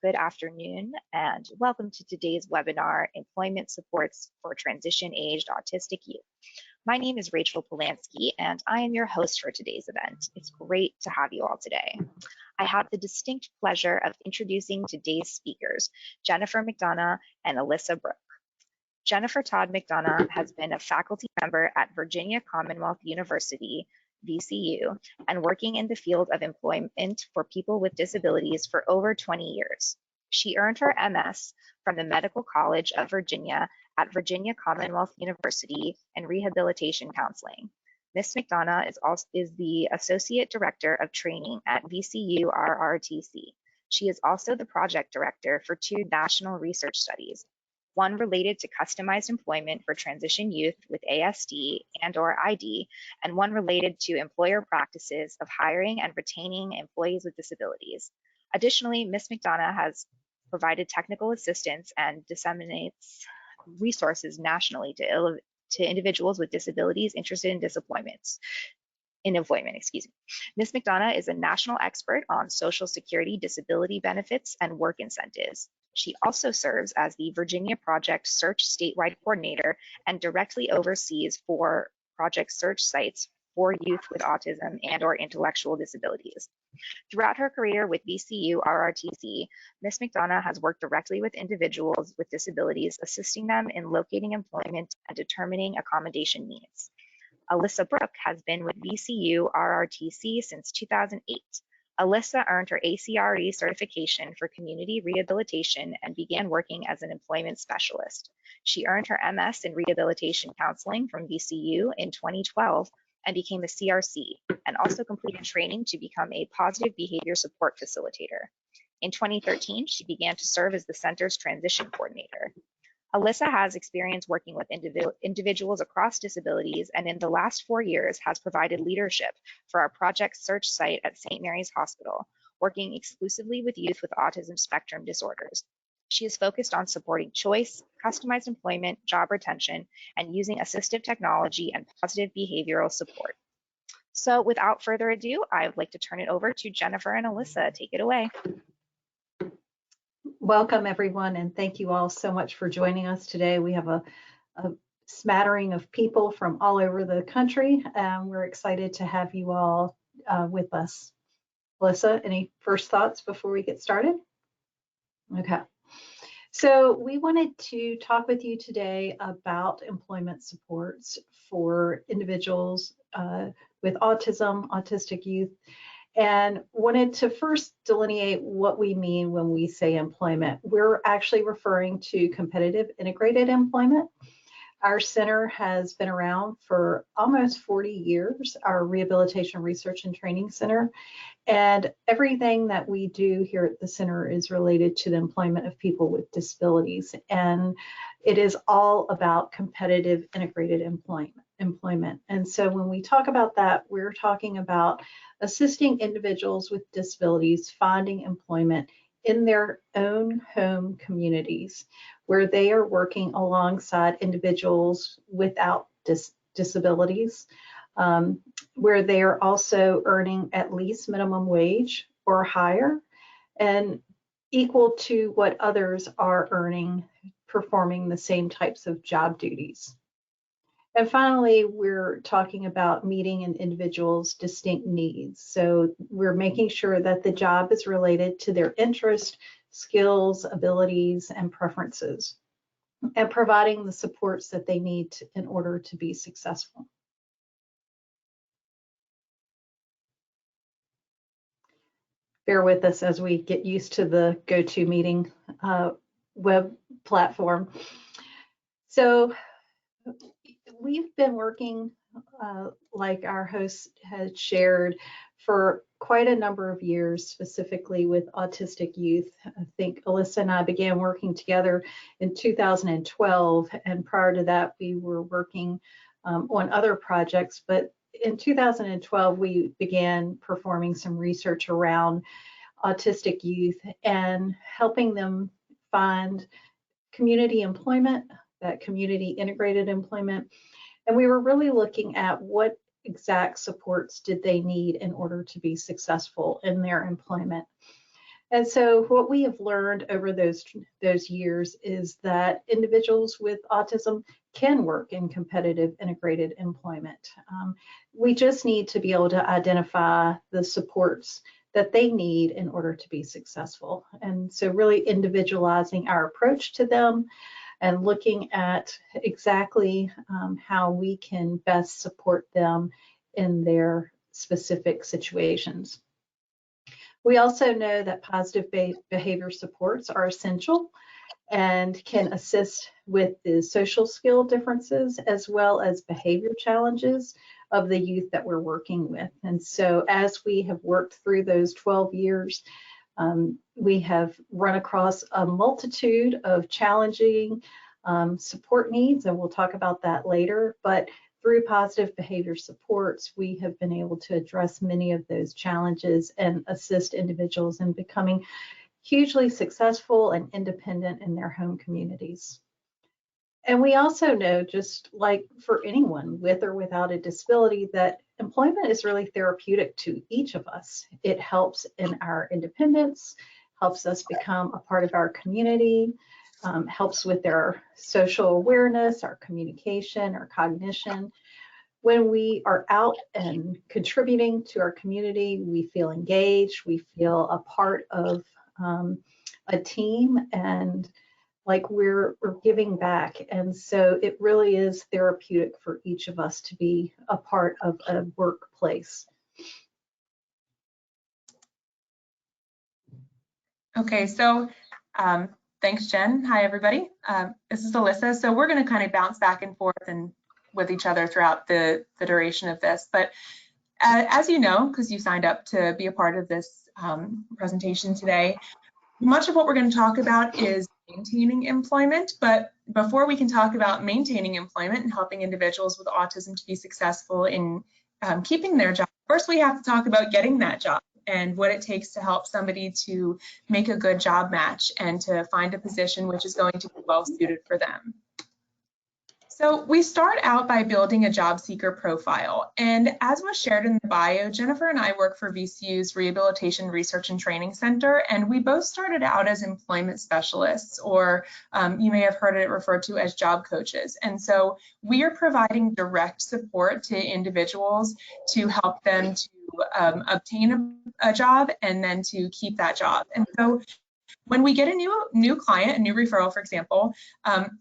good afternoon, and welcome to today's webinar, Employment Supports for Transition-Aged Autistic Youth. My name is Rachel Polanski, and I am your host for today's event. It's great to have you all today. I have the distinct pleasure of introducing today's speakers, Jennifer McDonough and Alissa Brooke. Jennifer Todd McDonough has been a faculty member at Virginia Commonwealth University, VCU, and working in the field of employment for people with disabilities for over 20 years. She earned her MS from the Medical College of Virginia at Virginia Commonwealth University in Rehabilitation Counseling. Ms. McDonough is the Associate Director of Training at VCU RRTC. She is also the Project Director for 2 national research studies, one related to customized employment for transition youth with ASD and/or ID, and one related to employer practices of hiring and retaining employees with disabilities. Additionally, Ms. McDonough has provided technical assistance and disseminates resources nationally to individuals with disabilities interested in employment. Ms. McDonough is a national expert on Social Security disability benefits and work incentives. She also serves as the Virginia Project Search statewide coordinator and directly oversees 4 project search sites for youth with autism and/or intellectual disabilities. Throughout her career with VCU RRTC, Ms. McDonough has worked directly with individuals with disabilities, assisting them in locating employment and determining accommodation needs. Alissa Brooke has been with VCU RRTC since 2008. Alissa earned her ACRE certification for community rehabilitation and began working as an employment specialist. She earned her MS in rehabilitation counseling from VCU in 2012 and became a CRC, and also completed training to become a positive behavior support facilitator. In 2013, she began to serve as the center's transition coordinator. Alissa has experience working with individuals across disabilities, and in the last 4 years has provided leadership for our Project Search site at St. Mary's Hospital, working exclusively with youth with autism spectrum disorders. She is focused on supporting choice, customized employment, job retention, and using assistive technology and positive behavioral support. So without further ado, I would like to turn it over to Jennifer and Alissa. Take it away. Welcome, everyone, and thank you all so much for joining us today. We have a smattering of people from all over the country, and we're excited to have you all with us. Alissa, any first thoughts before we get started? Okay. So we wanted to talk with you today about employment supports for individuals with autism, autistic youth, and wanted to first delineate what we mean when we say employment. We're actually referring to competitive integrated employment. Our center has been around for almost 40 years, our Rehabilitation Research and Training Center, and everything that we do here at the center is related to the employment of people with disabilities, and it is all about competitive integrated employment. And so when we talk about that, we're talking about assisting individuals with disabilities finding employment in their own home communities, where they are working alongside individuals without disabilities, where they are also earning at least minimum wage or higher, and equal to what others are earning performing the same types of job duties. And finally, we're talking about meeting an individual's distinct needs. So we're making sure that the job is related to their interest, skills, abilities, and preferences, and providing the supports that they need in order to be successful. Bear with us as we get used to the GoToMeeting web platform. So we've been working, like our host had shared, for quite a number of years, specifically with autistic youth. I think Alissa and I began working together in 2012, and prior to that, we were working on other projects. But in 2012, we began performing some research around autistic youth and helping them find community employment, that community integrated employment. And we were really looking at what exact supports did they need in order to be successful in their employment. And so what we have learned over those years is that individuals with autism can work in competitive integrated employment. We just need to be able to identify the supports that they need in order to be successful. And so really individualizing our approach to them and looking at exactly how we can best support them in their specific situations. We also know that positive behavior supports are essential and can assist with the social skill differences as well as behavior challenges of the youth that we're working with. And so as we have worked through those 12 years, we have run across a multitude of challenging support needs, and we'll talk about that later. But through positive behavior supports, we have been able to address many of those challenges and assist individuals in becoming hugely successful and independent in their home communities. And we also know, just like for anyone with or without a disability, that employment is really therapeutic to each of us. It helps in our independence, helps us become a part of our community, helps with our social awareness, our communication, our cognition. When we are out and contributing to our community, we feel engaged, we feel a part of a team, and like we're giving back. And so it really is therapeutic for each of us to be a part of a workplace. Okay, so thanks, Jen. Hi, everybody. This is Alissa. So we're going to kind of bounce back and forth and with each other throughout the duration of this. But as you know, because you signed up to be a part of this presentation today, much of what we're going to talk about is maintaining employment. But before we can talk about maintaining employment and helping individuals with autism to be successful in keeping their job, first we have to talk about getting that job and what it takes to help somebody to make a good job match and to find a position which is going to be well suited for them. So we start out by building a job seeker profile. And as was shared in the bio, Jennifer and I work for VCU's Rehabilitation Research and Training Center, and we both started out as employment specialists, or you may have heard it referred to as job coaches. And so we are providing direct support to individuals to help them to obtain a job and then to keep that job. And so when we get a new client, a new referral, for example,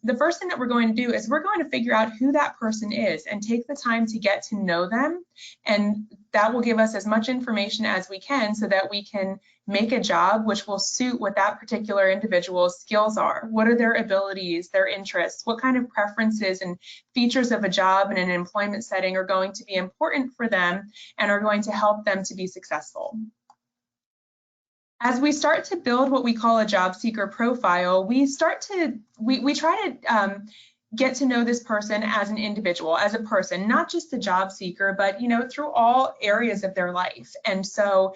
the first thing that we're going to do is we're going to figure out who that person is and take the time to get to know them. And that will give us as much information as we can so that we can make a job which will suit what that particular individual's skills are. What are their abilities, their interests, what kind of preferences and features of a job in an employment setting are going to be important for them and are going to help them to be successful. As we start to build what we call a job seeker profile, we try to get to know this person as an individual, as a person, not just the job seeker, but through all areas of their life. And so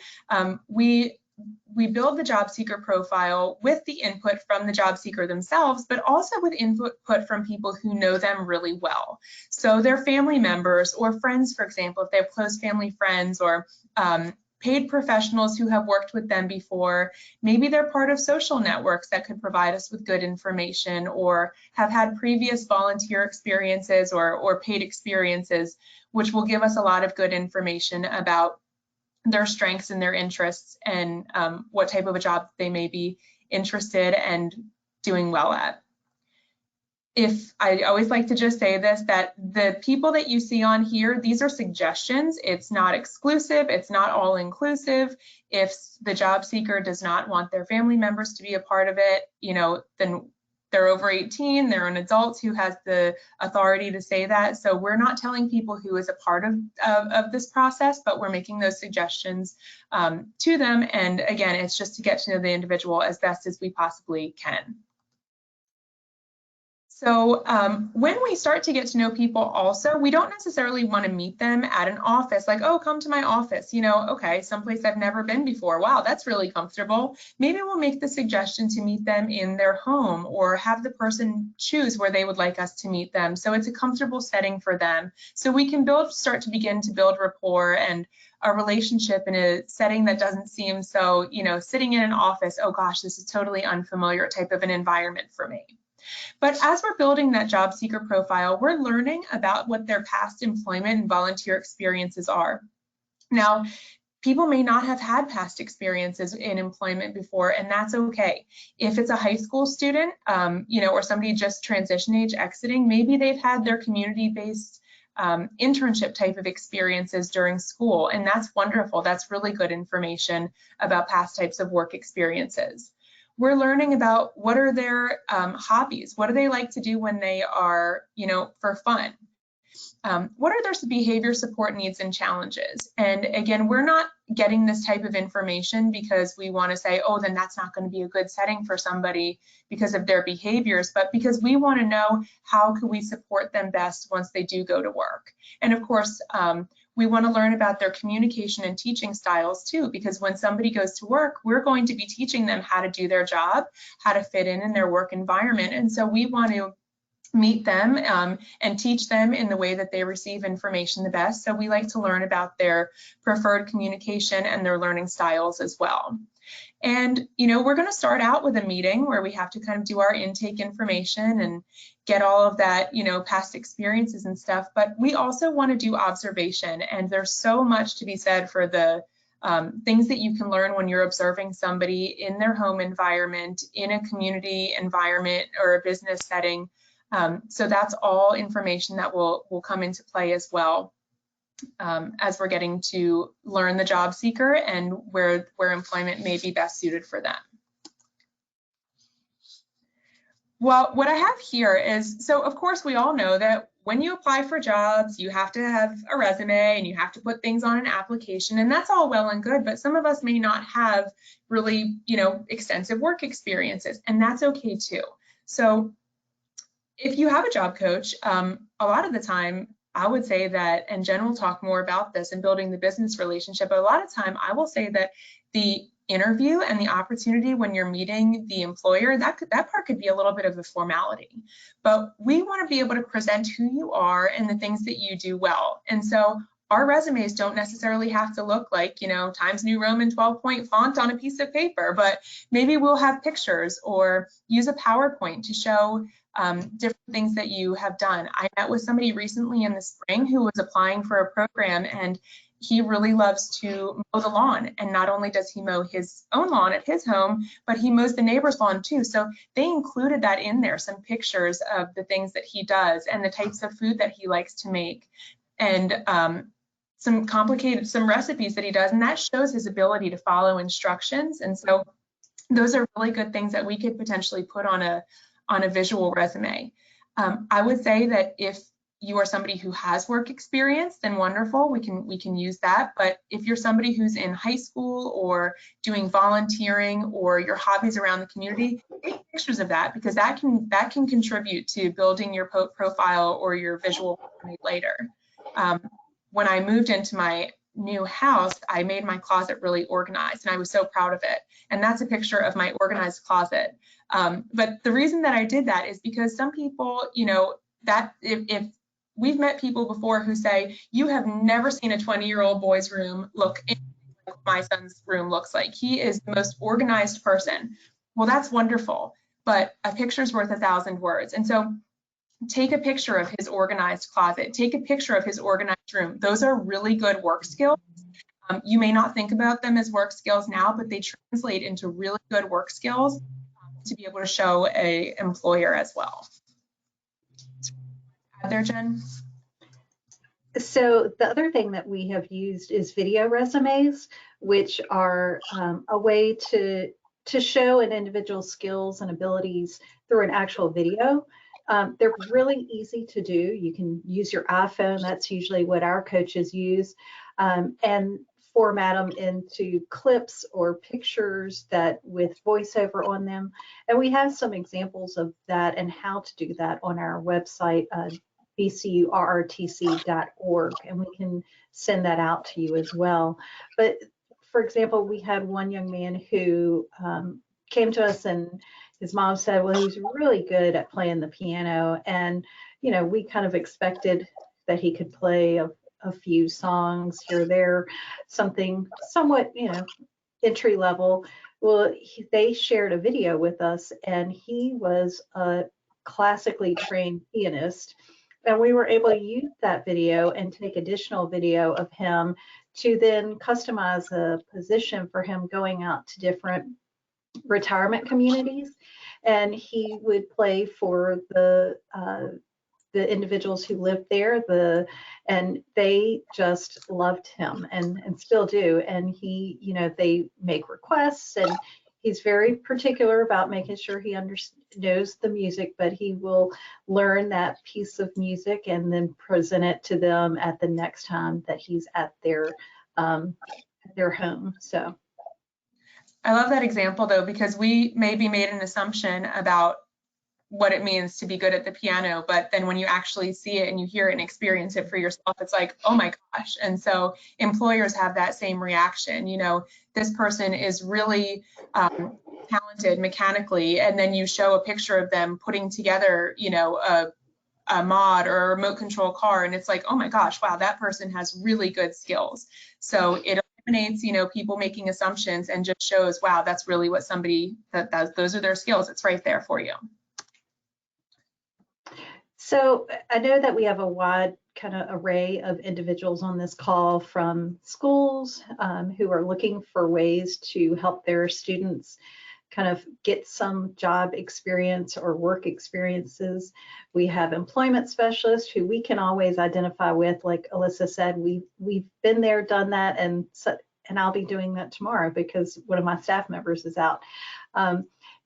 we build the job seeker profile with the input from the job seeker themselves, but also with input from people who know them really well. So their family members or friends, for example, if they have close family friends, or paid professionals who have worked with them before. Maybe they're part of social networks that could provide us with good information, or have had previous volunteer experiences or paid experiences, which will give us a lot of good information about their strengths and their interests and what type of a job they may be interested and doing well at. I always like to just say this, that the people that you see on here, these are suggestions. It's not exclusive. It's not all inclusive. If the job seeker does not want their family members to be a part of it, then they're over 18, they're an adult who has the authority to say that. So we're not telling people who is a part of this process, but we're making those suggestions to them. And again, it's just to get to know the individual as best as we possibly can. So when we start to get to know people also, we don't necessarily want to meet them at an office, like, oh, come to my office, you know, okay, someplace I've never been before. Wow, that's really comfortable. Maybe we'll make the suggestion to meet them in their home or have the person choose where they would like us to meet them. So it's a comfortable setting for them. So we can start to begin to build rapport and a relationship in a setting that doesn't seem so, you know, sitting in an office, oh gosh, this is totally unfamiliar type of an environment for me. But as we're building that job seeker profile, we're learning about what their past employment and volunteer experiences are. Now, people may not have had past experiences in employment before, and that's okay. If it's a high school student, you know, or somebody just transition age exiting, maybe they've had their community-based internship type of experiences during school, and that's wonderful. That's really good information about past types of work experiences. We're learning about what are their hobbies, what do they like to do when they are, you know, for fun. What are their behavior support needs and challenges? And again, we're not getting this type of information because we want to say, oh, then that's not going to be a good setting for somebody because of their behaviors, but because we want to know how can we support them best once they do go to work. And of course, we want to learn about their communication and teaching styles too, because when somebody goes to work, we're going to be teaching them how to do their job, how to fit in their work environment. And so we want to meet them and teach them in the way that they receive information the best. So we like to learn about their preferred communication and their learning styles as well. And, you know, we're going to start out with a meeting where we have to kind of do our intake information and get all of that, you know, past experiences and stuff. But we also want to do observation. And there's so much to be said for the things that you can learn when you're observing somebody in their home environment, in a community environment or a business setting. So that's all information that will come into play as well as we're getting to learn the job seeker and where employment may be best suited for them. Well, what I have here is, so of course we all know that when you apply for jobs, you have to have a resume and you have to put things on an application, and that's all well and good, but some of us may not have really, you know, extensive work experiences, and that's okay too. So if you have a job coach, a lot of the time, I would say that, and Jen will talk more about this in building the business relationship, but a lot of time I will say that the interview and the opportunity when you're meeting the employer, that part could be a little bit of a formality. But we want to be able to present who you are and the things that you do well. And so our resumes don't necessarily have to look like, you know, Times New Roman 12-point font on a piece of paper, but maybe we'll have pictures or use a PowerPoint to show different things that you have done. I met with somebody recently in the spring who was applying for a program, and he really loves to mow the lawn. And not only does he mow his own lawn at his home, but he mows the neighbor's lawn too. So they included that in there, some pictures of the things that he does and the types of food that he likes to make, and some recipes that he does, and that shows his ability to follow instructions. And so those are really good things that we could potentially put on a visual resume. I would say that if you are somebody who has work experience, then wonderful, we can use that. But if you're somebody who's in high school or doing volunteering or your hobbies around the community, take pictures of that, because that can contribute to building your profile or your visual later. When I moved into my new house, I made my closet really organized, and I was so proud of it. And that's a picture of my organized closet. But the reason that I did that is because some people, you know, that if we've met people before who say, you have never seen a 20-year-old boy's room look like my son's room looks like. He is the most organized person. Well, that's wonderful, but a picture's worth 1,000 words. And so take a picture of his organized closet, take a picture of his organized room. Those are really good work skills. You may not think about them as work skills now, but they translate into really good work skills to be able to show an employer as well. There, Jen? So the other thing that we have used is video resumes, which are a way to show an individual's skills and abilities through an actual video. They're really easy to do. You can use your iPhone. That's usually what our coaches use. And format them into clips or pictures that with voiceover on them. And we have some examples of that and how to do that on our website, bcurrtc.org, and we can send that out to you as well. But for example, we had one young man who came to us, and his mom said, well, he's really good at playing the piano. And, you know, we kind of expected that he could play a few songs here or there, something somewhat, you know, entry level. Well, they shared a video with us, and he was a classically trained pianist. And we were able to use that video and take additional video of him to then customize a position for him going out to different retirement communities. And he would play for the individuals who lived there, and they just loved him and still do. And he, you know, they make requests, and he's very particular about making sure he knows the music, but he will learn that piece of music and then present it to them at the next time that he's at their home. So I love that example though, because we maybe made an assumption about what it means to be good at the piano, but then when you actually see it and you hear it and experience it for yourself, it's like, oh my gosh. And so employers have that same reaction. You know, this person is really talented mechanically, and then you show a picture of them putting together, you know, a mod or a remote control car, and it's like, oh my gosh, wow, that person has really good skills. So it eliminates, you know, people making assumptions and just shows, wow, that's really what somebody, those are their skills. It's right there for you. So I know that we have a wide kind of array of individuals on this call, from schools who are looking for ways to help their students kind of get some job experience or work experiences. We have employment specialists who we can always identify with, like Alissa said, we've been there, done that, and I'll be doing that tomorrow because one of my staff members is out.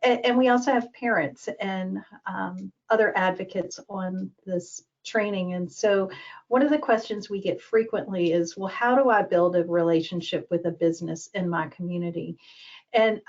And we also have parents and other advocates on this training. And so one of the questions we get frequently is, well, how do I build a relationship with a business in my community? And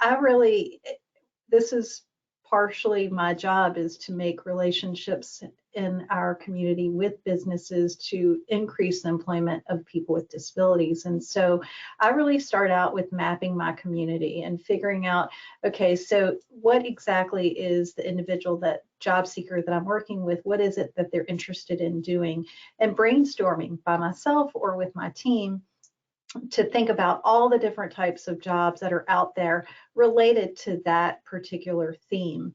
this is partially my job, is to make relationships in our community with businesses to increase the employment of people with disabilities. And so I really start out with mapping my community and figuring out, okay, so what exactly is the individual, that job seeker that I'm working with, what is it that they're interested in doing, and brainstorming by myself or with my team to think about all the different types of jobs that are out there related to that particular theme.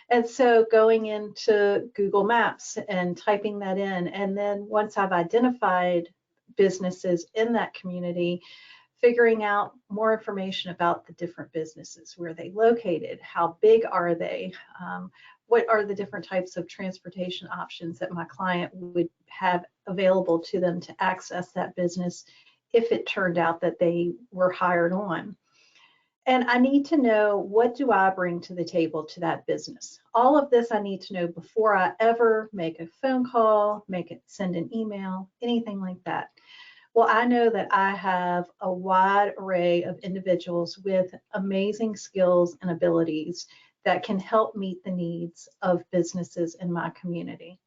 And so going into Google Maps and typing that in, and then once I've identified businesses in that community, figuring out more information about the different businesses, where they located, how big are they, what are the different types of transportation options that my client would have available to them to access that business if it turned out that they were hired on. And I need to know, what do I bring to the table to that business? All of this I need to know before I ever make a phone call, send an email, anything like that. Well, I know that I have a wide array of individuals with amazing skills and abilities that can help meet the needs of businesses in my community.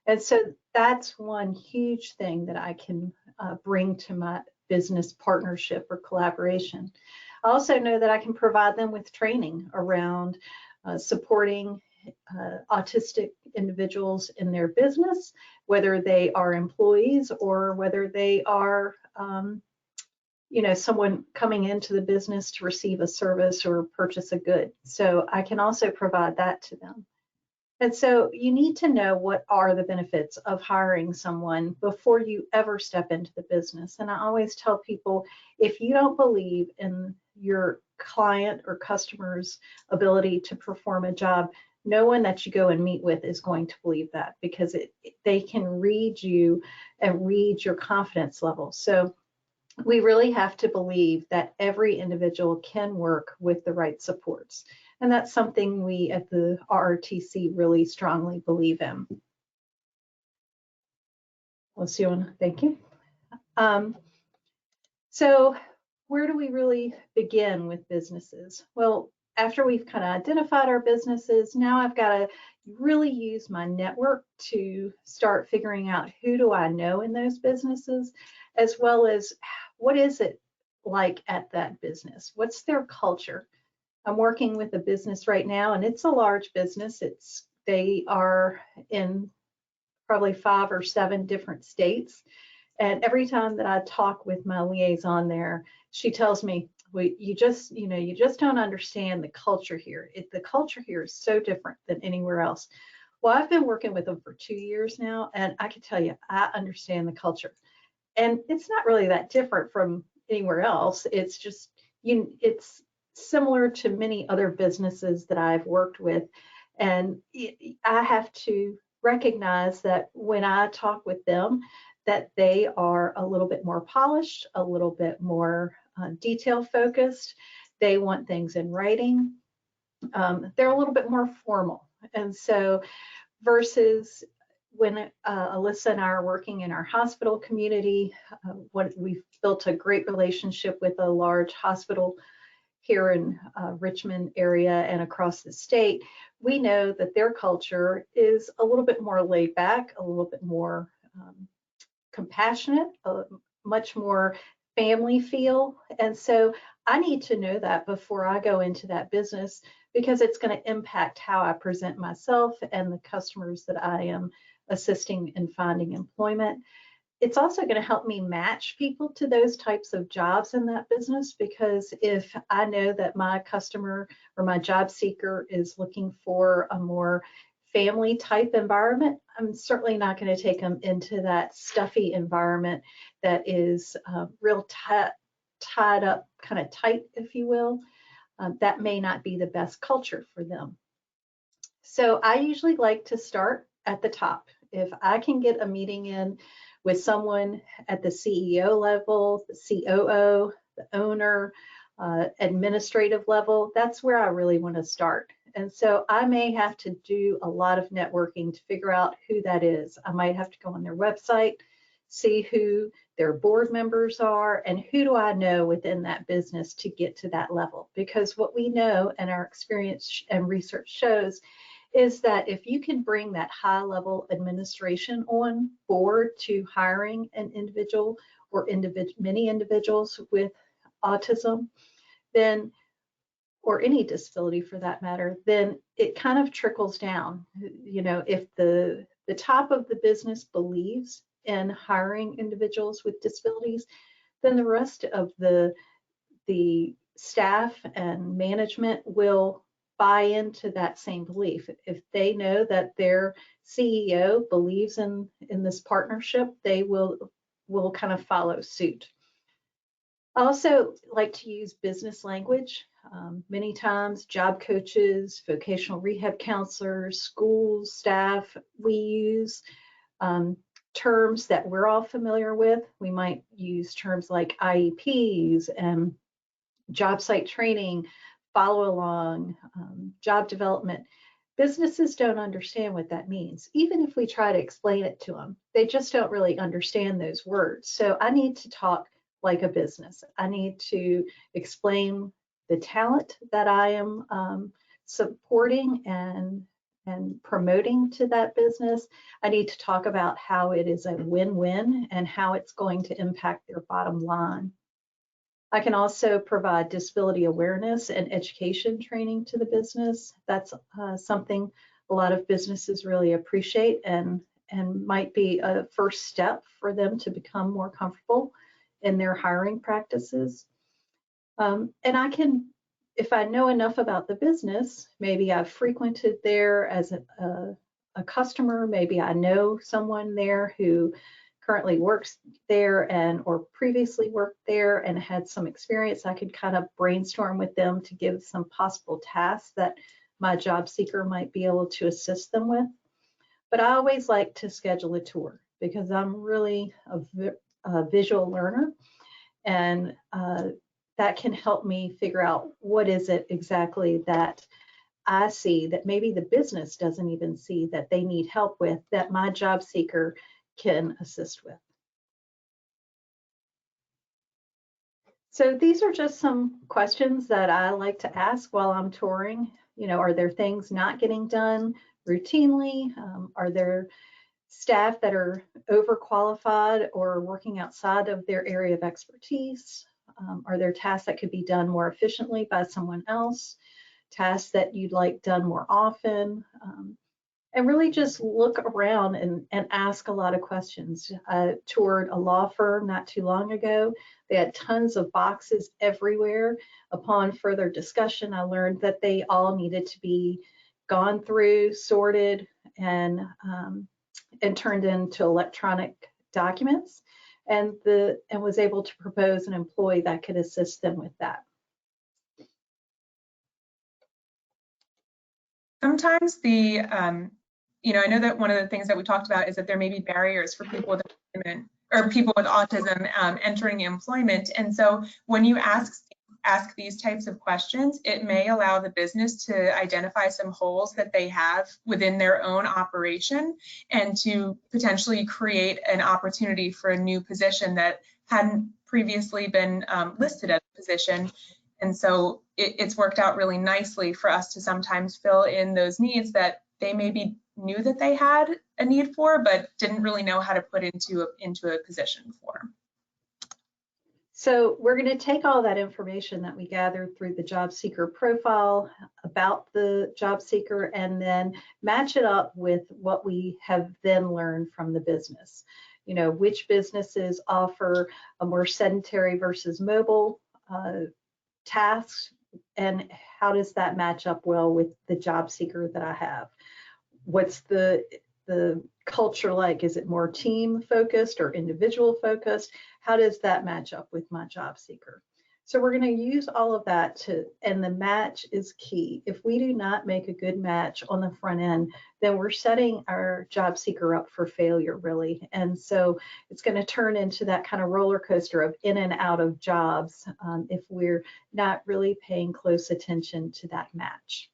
And so that's one huge thing that I can bring to my business partnership or collaboration. I also know that I can provide them with training around supporting autistic individuals in their business, whether they are employees or whether they are you know, someone coming into the business to receive a service or purchase a good. So I can also provide that to them. And so you need to know what are the benefits of hiring someone before you ever step into the business. And I always tell people, if you don't believe in your client or customer's ability to perform a job, no one that you go and meet with is going to believe that, because they can read you and read your confidence level. So we really have to believe that every individual can work with the right supports. And that's something we at the RRTC really strongly believe in. Thank you. So where do we really begin with businesses? Well, after we've kind of identified our businesses, now I've got to really use my network to start figuring out who do I know in those businesses, as well as what is it like at that business? What's their culture? I'm working with a business right now, and it's a large business. They are in probably 5 or 7 different states. And every time that I talk with my liaison there, she tells me, well, you just don't understand the culture here. The culture here is so different than anywhere else. Well, I've been working with them for 2 years now, and I can tell you, I understand the culture. And it's not really that different from anywhere else. It's just, it's similar to many other businesses that I've worked with. And I have to recognize that when I talk with them, that they are a little bit more polished, a little bit more detail focused. They want things in writing. They're a little bit more formal. And so versus when Alissa and I are working in our hospital community, we've built a great relationship with a large hospital here in Richmond area and across the state. We know that their culture is a little bit more laid back, a little bit more compassionate, much more family feel. And so I need to know that before I go into that business, because it's going to impact how I present myself and the customers that I am assisting in finding employment. It's also going to help me match people to those types of jobs in that business, because if I know that my customer or my job seeker is looking for a more family type environment, I'm certainly not going to take them into that stuffy environment that is real tied up, kind of tight, if you will. That may not be the best culture for them. So I usually like to start at the top. If I can get a meeting in with someone at the CEO level, the COO, the owner, administrative level, that's where I really want to start. And so I may have to do a lot of networking to figure out who that is. I might have to go on their website, see who their board members are, and who do I know within that business to get to that level. Because what we know and our experience and research shows is that if you can bring that high level administration on board to hiring an individual or many individuals with autism, then, or any disability for that matter, then it kind of trickles down. You know, if the top of the business believes in hiring individuals with disabilities, then the rest of the staff and management will buy into that same belief. If they know that their CEO believes in this partnership, they will kind of follow suit. I also like to use business language. Many times job coaches, vocational rehab counselors, schools, staff, we use terms that we're all familiar with. We might use terms like IEPs and job site training, follow along, job development. Businesses don't understand what that means. Even if we try to explain it to them, they just don't really understand those words. So I need to talk like a business. I need to explain the talent that I am supporting and promoting to that business. I need to talk about how it is a win-win and how it's going to impact their bottom line. I can also provide disability awareness and education training to the business. That's something a lot of businesses really appreciate and might be a first step for them to become more comfortable in their hiring practices. And I can, if I know enough about the business, maybe I've frequented there as a customer, maybe I know someone there who currently works there or previously worked there and had some experience, I could kind of brainstorm with them to give some possible tasks that my job seeker might be able to assist them with. But I always like to schedule a tour because I'm really a visual learner, and that can help me figure out what is it exactly that I see that maybe the business doesn't even see that they need help with, that my job seeker can assist with. So these are just some questions that I like to ask while I'm touring. You know, are there things not getting done routinely? Are there staff that are overqualified or working outside of their area of expertise? Are there tasks that could be done more efficiently by someone else? Tasks that you'd like done more often? And really just look around and ask a lot of questions. I toured a law firm not too long ago. They had tons of boxes everywhere. Upon further discussion, I learned that they all needed to be gone through, sorted, and turned into electronic documents, and was able to propose an employee that could assist them with that. Sometimes I know that one of the things that we talked about is that there may be barriers for people with employment or people with autism entering employment. And so when you ask these types of questions, it may allow the business to identify some holes that they have within their own operation and to potentially create an opportunity for a new position that hadn't previously been listed as a position. And so it's worked out really nicely for us to sometimes fill in those needs that they maybe knew that they had a need for, but didn't really know how to put into a position for. So we're going to take all that information that we gathered through the job seeker profile about the job seeker and then match it up with what we have then learned from the business. You know, which businesses offer a more sedentary versus mobile tasks, and how does that match up well with the job seeker that I have? What's the culture like? Is it more team focused or individual focused? How does that match up with my job seeker? So we're going to use all of that and the match is key. If we do not make a good match on the front end, then we're setting our job seeker up for failure, really. And so it's going to turn into that kind of roller coaster of in and out of jobs if we're not really paying close attention to that match.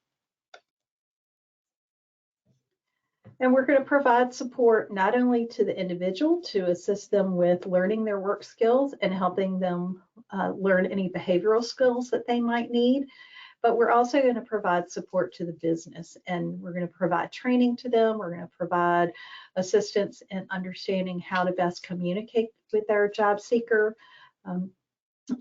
And we're going to provide support not only to the individual to assist them with learning their work skills and helping them learn any behavioral skills that they might need, but we're also going to provide support to the business, and we're going to provide training to them. We're going to provide assistance in understanding how to best communicate with their job seeker,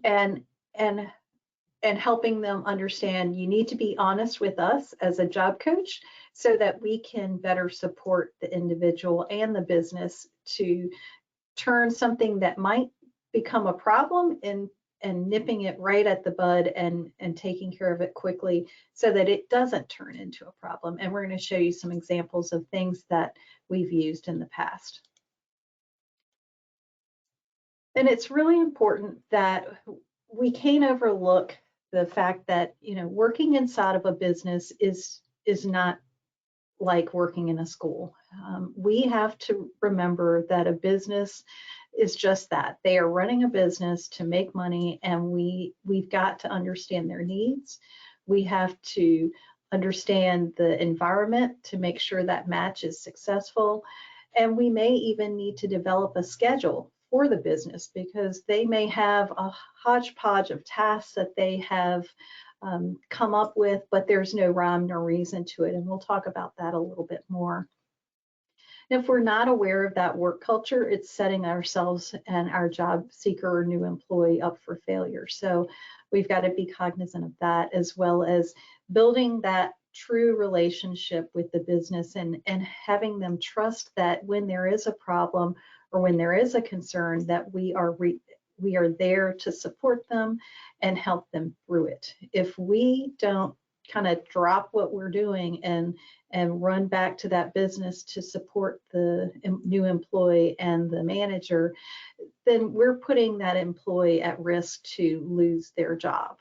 and helping them understand you need to be honest with us as a job coach so that we can better support the individual and the business to turn something that might become a problem and nipping it right at the bud and taking care of it quickly so that it doesn't turn into a problem. And we're going to show you some examples of things that we've used in the past. And it's really important that we can't overlook the fact that, you know, working inside of a business is not like working in a school. We have to remember that a business is just that. They are running a business to make money, and we've got to understand their needs. We have to understand the environment to make sure that match is successful. And we may even need to develop a schedule for the business because they may have a hodgepodge of tasks that they have come up with, but there's no rhyme nor reason to it. And we'll talk about that a little bit more. And if we're not aware of that work culture, it's setting ourselves and our job seeker or new employee up for failure. So we've got to be cognizant of that, as well as building that true relationship with the business and having them trust that when there is a problem or when there is a concern, that we are there to support them and help them through it. If we don't kind of drop what we're doing and run back to that business to support the new employee and the manager, then we're putting that employee at risk to lose their job.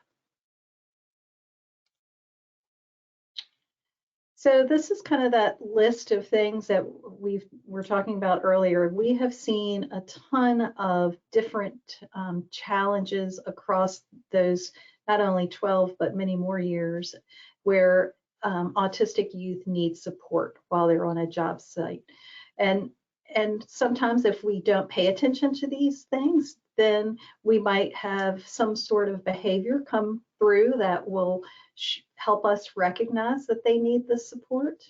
So this is kind of that list of things that we're talking about earlier. We have seen a ton of different challenges across those not only 12 but many more years where autistic youth need support while they're on a job site. And And sometimes if we don't pay attention to these things, then we might have some sort of behavior come through that will help us recognize that they need the support.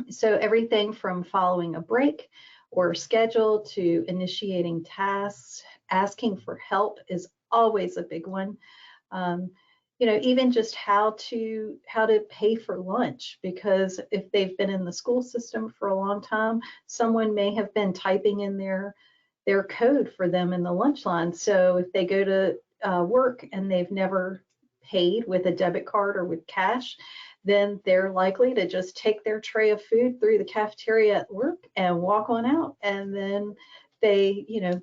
So everything from following a break or schedule to initiating tasks, asking for help is always a big one. You know, even just how to pay for lunch, because if they've been in the school system for a long time, someone may have been typing in their code for them in the lunch line. So if they go to work and they've never paid with a debit card or with cash, then they're likely to just take their tray of food through the cafeteria at work and walk on out, and then they, you know,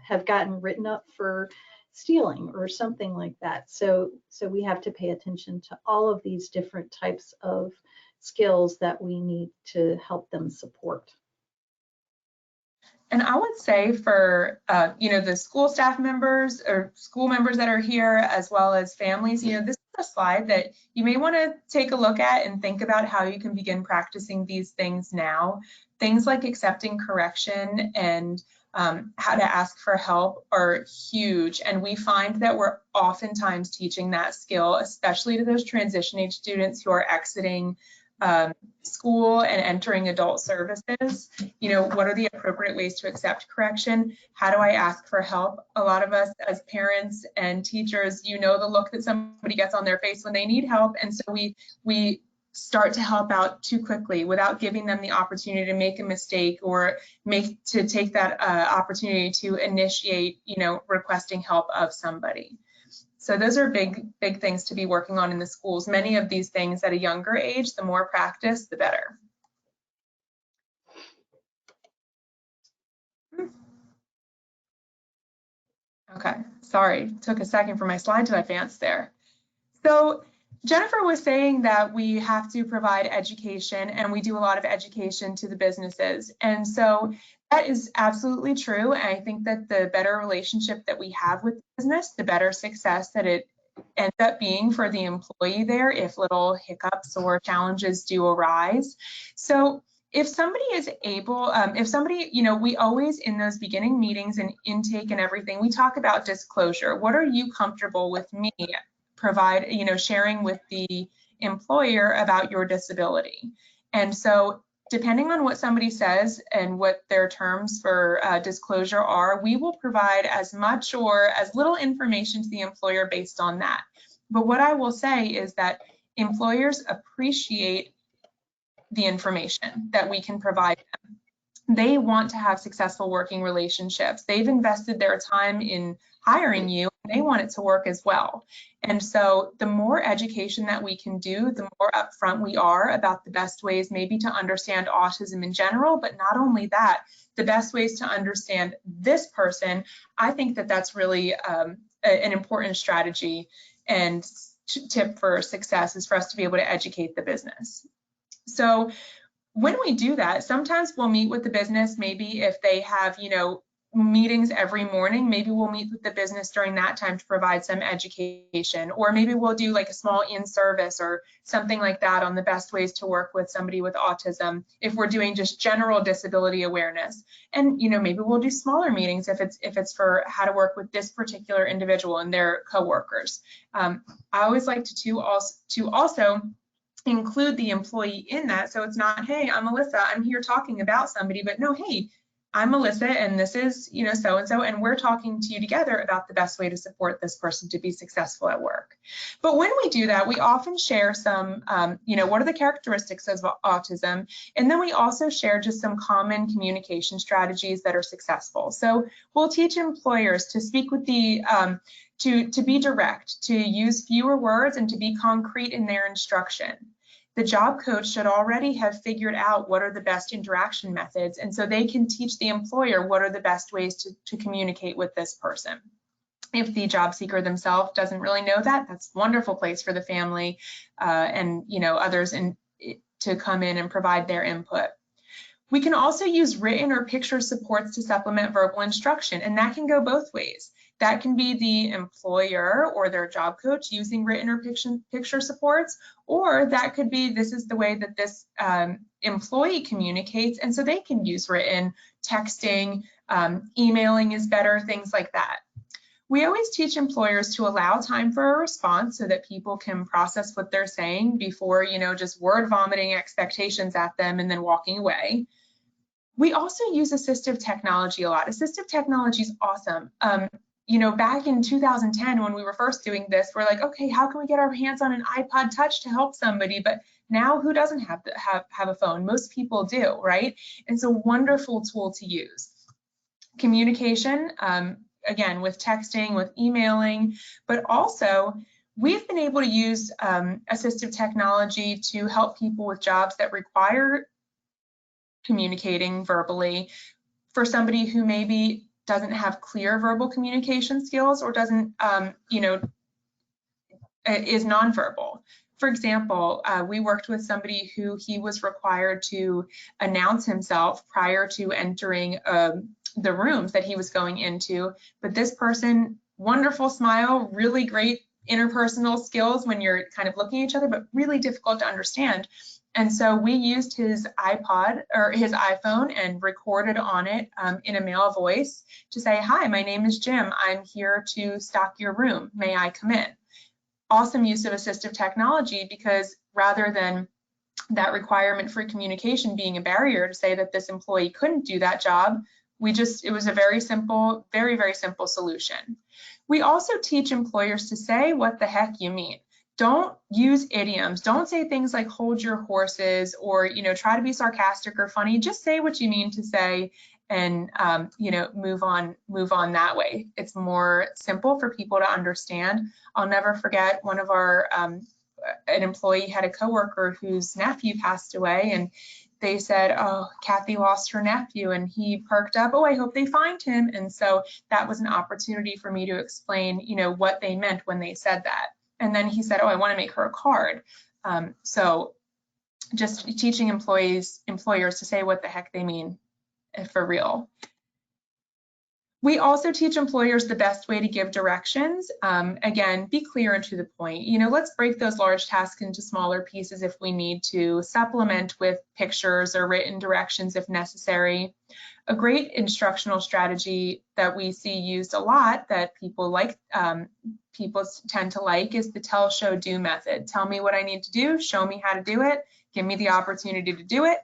have gotten written up for stealing or something like that. So we have to pay attention to all of these different types of skills that we need to help them support. And I would say for, you know, the school staff members or school members that are here, as well as families, you know, this is a slide that you may want to take a look at and think about how you can begin practicing these things now. Things like accepting correction and how to ask for help are huge. And we find that we're oftentimes teaching that skill, especially to those transition age students who are exiting school and entering adult services. You know, what are the appropriate ways to accept correction? How do I ask for help? A lot of us as parents and teachers, you know, the look that somebody gets on their face when they need help. And so we start to help out too quickly without giving them the opportunity to make a mistake or take that opportunity to initiate, you know, requesting help of somebody. So those are big things to be working on in the schools. Many of these things at a younger age, the more practice, the better. Okay, sorry, took a second for my slide to advance there. So Jennifer was saying that we have to provide education, and we do a lot of education to the businesses. And so that is absolutely true. And I think that the better relationship that we have with the business, the better success that it ends up being for the employee there if little hiccups or challenges do arise. So if somebody is able, if somebody, you know, we always in those beginning meetings and intake and everything, we talk about disclosure. What are you comfortable with me sharing with the employer about your disability? And so depending on what somebody says and what their terms for disclosure are, we will provide as much or as little information to the employer based on that. But what I will say is that employers appreciate the information that we can provide them. They want to have successful working relationships. They've invested their time in hiring you, and they want it to work as well. And so the more education that we can do, the more upfront we are about the best ways maybe to understand autism in general, but not only that, the best ways to understand this person. I think that that's really an important strategy and tip for success is for us to be able to educate the business. So when we do that, sometimes we'll meet with the business, maybe if they have, you know, meetings every morning, maybe we'll meet with the business during that time to provide some education, or maybe we'll do like a small in-service or something like that on the best ways to work with somebody with autism if we're doing just general disability awareness. And, you know, maybe we'll do smaller meetings if it's for how to work with this particular individual and their coworkers. I always like to also include the employee in that. So it's not, hey, I'm Alissa, I'm here talking about somebody, but no, hey, I'm Alissa and this is, you know, so-and-so, and we're talking to you together about the best way to support this person to be successful at work. But when we do that, we often share some, you know, what are the characteristics of autism? And then we also share just some common communication strategies that are successful. So we'll teach employers to speak with the, to be direct, to use fewer words, and to be concrete in their instruction. The job coach should already have figured out what are the best interaction methods, and so they can teach the employer what are the best ways to communicate with this person. If the job seeker themselves doesn't really know that, that's a wonderful place for the family and, you know, others to come in and provide their input. We can also use written or picture supports to supplement verbal instruction, and that can go both ways. That can be the employer or their job coach using written or picture supports, or that could be, this is the way that this employee communicates, and so they can use written, texting, emailing is better, things like that. We always teach employers to allow time for a response so that people can process what they're saying before, just word vomiting expectations at them and then walking away. We also use assistive technology a lot. Assistive technology is awesome. Back in 2010, when we were first doing this, we're like, okay, how can we get our hands on an iPod Touch to help somebody? But now, who doesn't have a phone? Most people do, right? It's a wonderful tool to use. Communication, again, with texting, with emailing, but also we've been able to use assistive technology to help people with jobs that require communicating verbally, for somebody who maybe doesn't have clear verbal communication skills or doesn't, is nonverbal. For example, we worked with somebody who he was required to announce himself prior to entering the rooms that he was going into, but this person, wonderful smile, really great interpersonal skills when you're kind of looking at each other, but really difficult to understand. And so we used his iPod or his iPhone and recorded on it in a male voice to say, hi, my name is Jim. I'm here to stock your room. May I come in? Awesome use of assistive technology, because rather than that requirement for communication being a barrier to say that this employee couldn't do that job, it was a very simple, very, very simple solution. We also teach employers to say what the heck you mean. Don't use idioms. Don't say things like hold your horses or, try to be sarcastic or funny. Just say what you mean to say and, move on that way. It's more simple for people to understand. I'll never forget one of our, an employee had a coworker whose nephew passed away, and they said, oh, Kathy lost her nephew, and he perked up, oh, I hope they find him. And so that was an opportunity for me to explain, what they meant when they said that. And then he said, oh, I want to make her a card. So just teaching employers to say what the heck they mean for real. We also teach employers the best way to give directions. Again, be clear and to the point. Let's break those large tasks into smaller pieces if we need to, supplement with pictures or written directions if necessary. A great instructional strategy that we see used a lot that people tend to like is the tell, show, do method. Tell me what I need to do, show me how to do it, give me the opportunity to do it,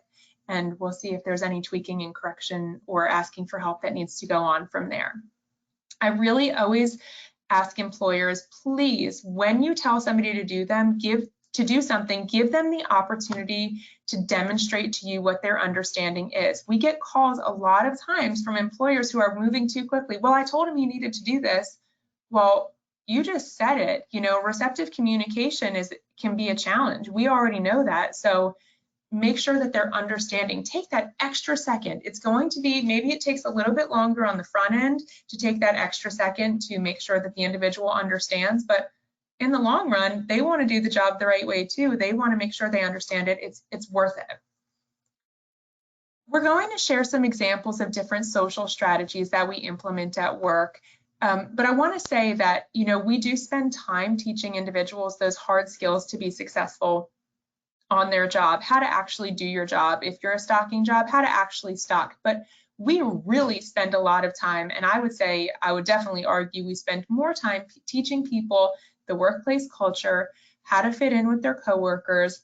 and we'll see if there's any tweaking and correction or asking for help that needs to go on from there. I really always ask employers, please, when you tell somebody to do something, give them the opportunity to demonstrate to you what their understanding is. We get calls a lot of times from employers who are moving too quickly. Well, I told him he needed to do this. Well, you just said it. Receptive communication can be a challenge. We already know that. So make sure that they're understanding. Take that extra second. It's going to be, maybe it takes a little bit longer on the front end to take that extra second to make sure that the individual understands, but in the long run, they want to do the job the right way too. They want to make sure they understand it. It's worth it. We're going to share some examples of different social strategies that we implement at work. But I want to say that, we do spend time teaching individuals those hard skills to be successful on their job, how to actually do your job. If you're a stocking job, how to actually stock. But we really spend a lot of time, and I would definitely argue we spend more time teaching people the workplace culture, how to fit in with their coworkers,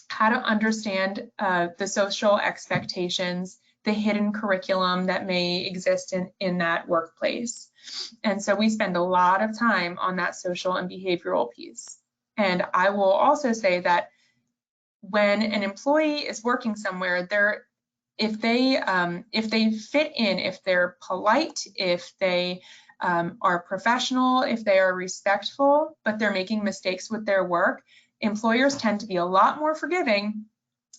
how to understand the social expectations, the hidden curriculum that may exist in that workplace. And so we spend a lot of time on that social and behavioral piece. And I will also say that when an employee is working somewhere, if they fit in, if they're polite, if they are professional, if they are respectful, but they're making mistakes with their work, employers tend to be a lot more forgiving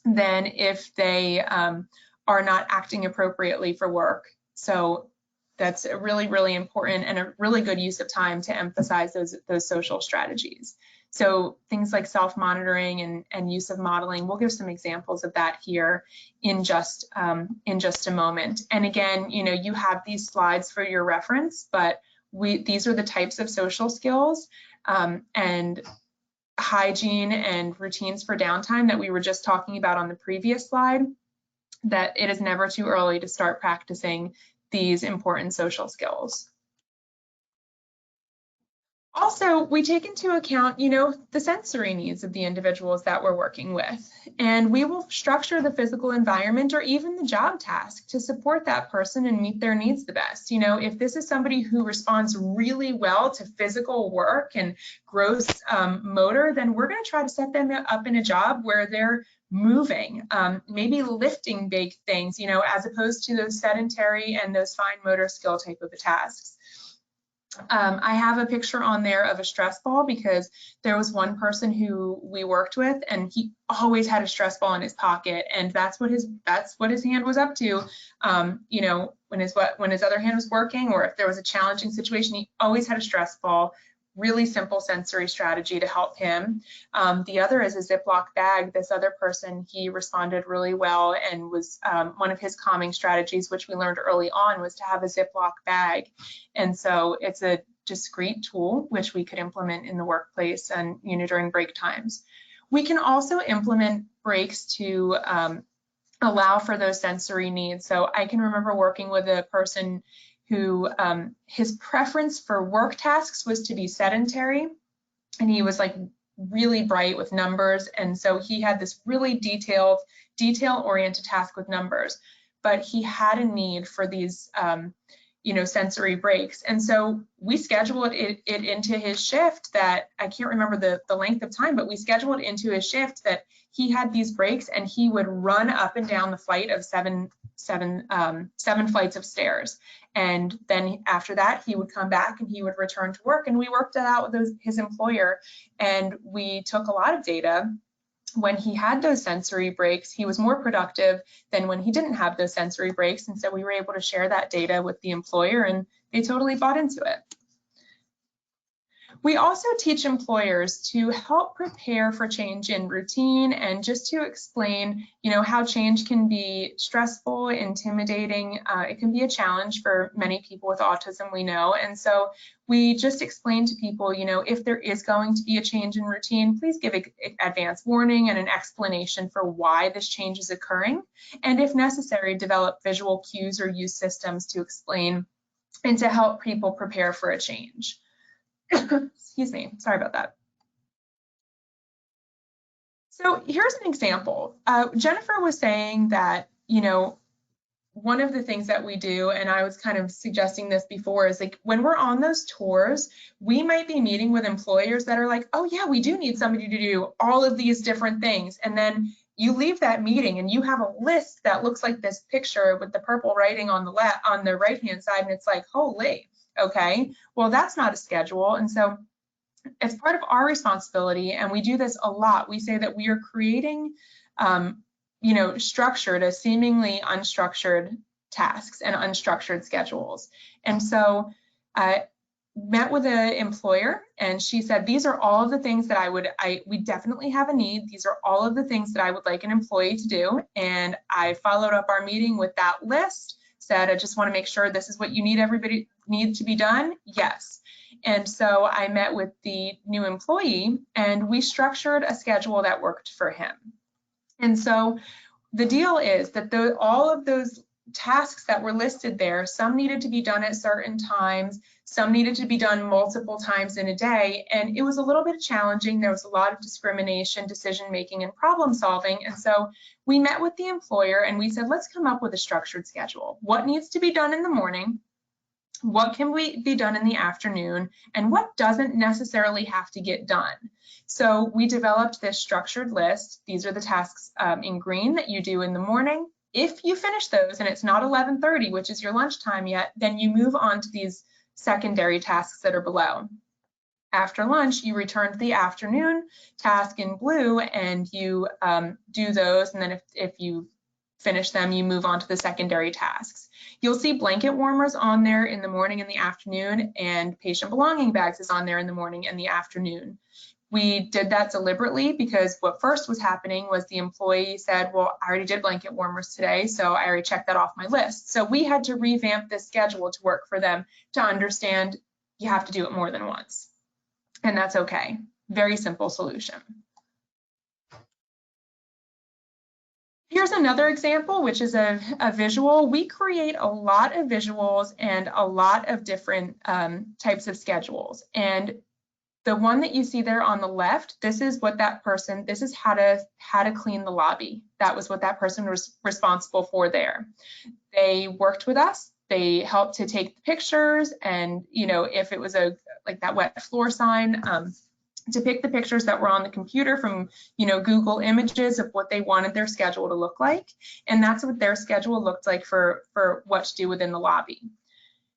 than if they are not acting appropriately for work. So that's a really, really important and a really good use of time to emphasize those social strategies. So things like self-monitoring and use of modeling, we'll give some examples of that here in just a moment. And again, you have these slides for your reference, but these are the types of social skills and hygiene and routines for downtime that we were just talking about on the previous slide, that it is never too early to start practicing these important social skills. Also, we take into account, the sensory needs of the individuals that we're working with, and we will structure the physical environment or even the job task to support that person and meet their needs the best. If this is somebody who responds really well to physical work and gross motor, then we're going to try to set them up in a job where they're moving, maybe lifting big things, as opposed to those sedentary and those fine motor skill type of tasks. I have a picture on there of a stress ball because there was one person who we worked with and he always had a stress ball in his pocket, and that's what his hand was up to. When his other hand was working, or if there was a challenging situation, he always had a stress ball. Really simple sensory strategy to help him. The other is a Ziploc bag. This other person, he responded really well, and was one of his calming strategies, which we learned early on, was to have a Ziploc bag. And so it's a discrete tool which we could implement in the workplace and during break times. We can also implement breaks to allow for those sensory needs. So I can remember working with a person who his preference for work tasks was to be sedentary, and he was like really bright with numbers, and so he had this really detail-oriented task with numbers, but he had a need for these sensory breaks, and so we scheduled it into his shift that, I can't remember the length of time, but we scheduled into his shift that he had these breaks, and he would run up and down the flight of seven flights of stairs. And then after that, he would come back and he would return to work. And we worked it out with his employer. And we took a lot of data. When he had those sensory breaks, he was more productive than when he didn't have those sensory breaks. And so we were able to share that data with the employer, and they totally bought into it. We also teach employers to help prepare for change in routine, and just to explain, how change can be stressful, intimidating. It can be a challenge for many people with autism, we know. And so we just explain to people, if there is going to be a change in routine, please give advance warning and an explanation for why this change is occurring. And if necessary, develop visual cues or use systems to explain and to help people prepare for a change. Excuse me, sorry about that. So here's an example. Jennifer was saying that, one of the things that we do, and I was kind of suggesting this before, is like when we're on those tours, we might be meeting with employers that are like, oh yeah, we do need somebody to do all of these different things. And then you leave that meeting and you have a list that looks like this picture with the purple writing on the right-hand side, and it's like, holy, okay, well, that's not a schedule. And so it's part of our responsibility, and we do this a lot. We say that we are creating, structured as seemingly unstructured tasks and unstructured schedules. And so I met with an employer, and she said, these are all of the things that we definitely have a need. These are all of the things that I would like an employee to do. And I followed up our meeting with that list, said, I just want to make sure this is what you need, everybody needs to be done. Yes. And so I met with the new employee, and we structured a schedule that worked for him. And so the deal is that all of those tasks that were listed there, some needed to be done at certain times, some needed to be done multiple times in a day, and it was a little bit challenging. There was a lot of discrimination, decision-making, and problem solving. And so we met with the employer and we said, let's come up with a structured schedule. What needs to be done in the morning? What can be done in the afternoon, and what doesn't necessarily have to get done? So we developed this structured list. These are the tasks in green that you do in the morning. If you finish those and it's not 11:30, which is your lunchtime yet, then you move on to these secondary tasks that are below. After lunch, you return to the afternoon task in blue, and you do those, and then if you finish them, you move on to the secondary tasks. You'll see blanket warmers on there in the morning and the afternoon, and patient belonging bags is on there in the morning and the afternoon. We did that deliberately because what first was happening was the employee said, well, I already did blanket warmers today, so I already checked that off my list. So we had to revamp this schedule to work for them to understand you have to do it more than once. And that's okay. Very simple solution. Here's another example, which is a visual. We create a lot of visuals and a lot of different types of schedules. And the one that you see there on the left, this is what that person, this is how to clean the lobby. That was what that person was responsible for there. They worked with us. They helped to take the pictures, and if it was like that wet floor sign, to pick the pictures that were on the computer from Google Images of what they wanted their schedule to look like. And that's what their schedule looked like for what to do within the lobby.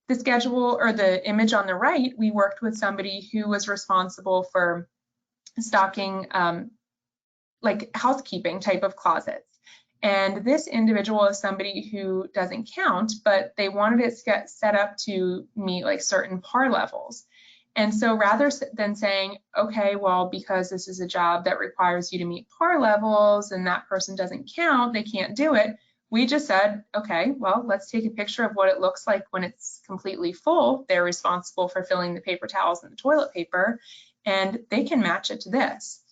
The schedule, or the image on the right, we worked with somebody who was responsible for stocking like housekeeping type of closets. And this individual is somebody who doesn't count, but they wanted it set up to meet like certain PAR levels. And so rather than saying, okay, well, because this is a job that requires you to meet PAR levels and that person doesn't count, they can't do it, we just said, okay, well, let's take a picture of what it looks like when it's completely full. They're responsible for filling the paper towels and the toilet paper, and they can match it to this.